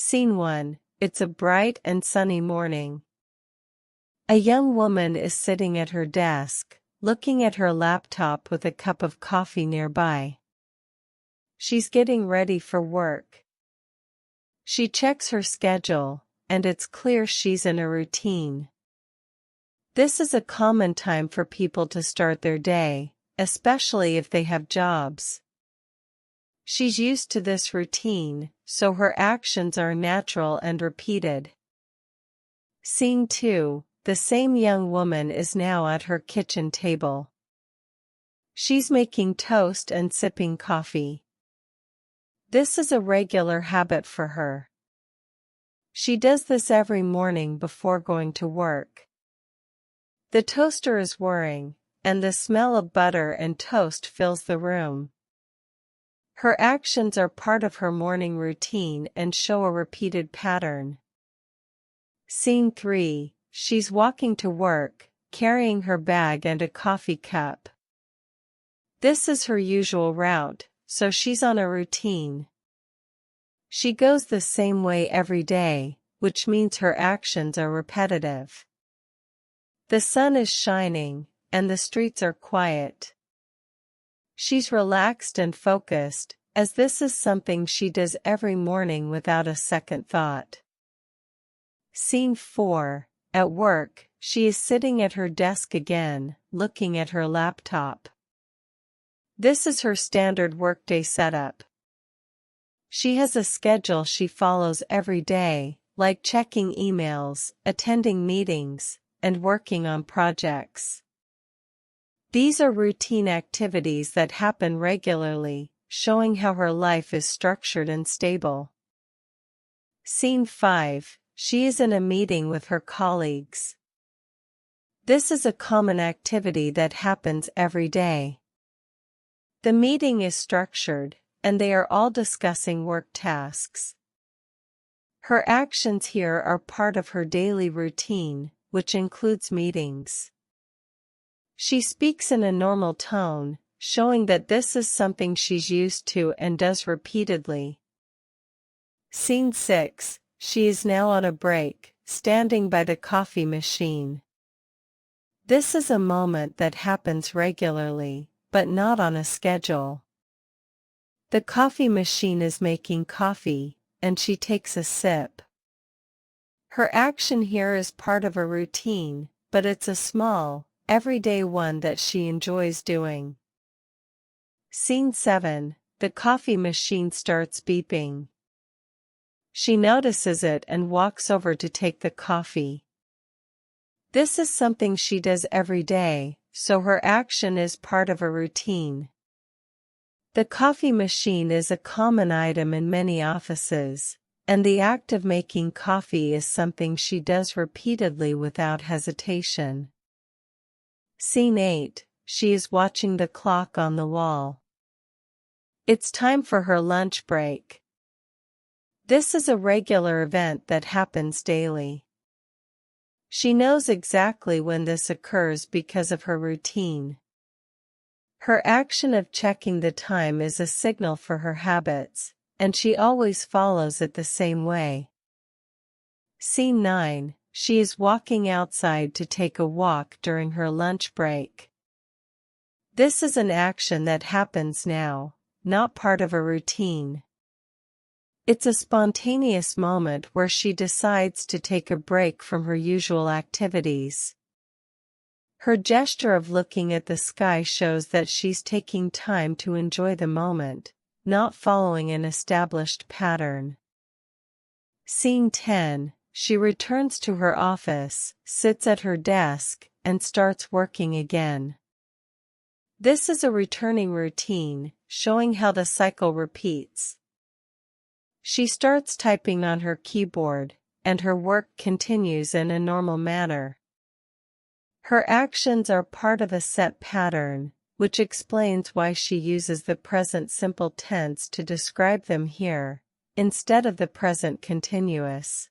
Scene 1. It's a bright and sunny morning. A young woman is sitting at her desk, looking at her laptop with a cup of coffee nearby. She's getting ready for work. She checks her schedule, and it's clear she's in a routine. This is a common time for people to start their day, especially if they have jobs. She's used to this routine, so her actions are natural and repeated. Scene 2. The same young woman is now at her kitchen table. She's making toast and sipping coffee. This is a regular habit for her. She does this every morning before going to work. The toaster is whirring, and the smell of butter and toast fills the room. Her actions are part of her morning routine and show a repeated pattern. Scene 3. She's walking to work, carrying her bag and a coffee cup. This is her usual route, so she's on a routine. She goes the same way every day, which means her actions are repetitive. The sun is shining, and the streets are quiet. She's relaxed and focused, as this is something she does every morning without a second thought. Scene 4. At work, she is sitting at her desk again, looking at her laptop. This is her standard workday setup. She has a schedule she follows every day, like checking emails, attending meetings, and working on projects. These are routine activities that happen regularly, showing how her life is structured and stable. Scene 5. She is in a meeting with her colleagues. This is a common activity that happens every day. The meeting is structured, and they are all discussing work tasks. Her actions here are part of her daily routine, which includes meetings. She speaks in a normal tone, showing that this is something she's used to and does repeatedly. Scene 6. She is now on a break, standing by the coffee machine. This is a moment that happens regularly, but not on a schedule. The coffee machine is making coffee, and she takes a sip. Her action here is part of a routine, but it's a small, everyday one that she enjoys doing. Scene 7. The coffee machine starts beeping. She notices it and walks over to take the coffee. This is something she does every day, so her action is part of a routine. The coffee machine is a common item in many offices, and the act of making coffee is something she does repeatedly without hesitation. Scene 8. She is watching the clock on the wall. It's time for her lunch break. This is a regular event that happens daily. She knows exactly when this occurs because of her routine. Her action of checking the time is a signal for her habits, and she always follows it the same way. Scene 9. She is walking outside to take a walk during her lunch break. This is an action that happens now, not part of a routine. It's a spontaneous moment where she decides to take a break from her usual activities. Her gesture of looking at the sky shows that she's taking time to enjoy the moment, not following an established pattern. Scene 10. She returns to her office, sits at her desk, and starts working again. This is a returning routine, showing how the cycle repeats. She starts typing on her keyboard, and her work continues in a normal manner. Her actions are part of a set pattern, which explains why she uses the present simple tense to describe them here, instead of the present continuous.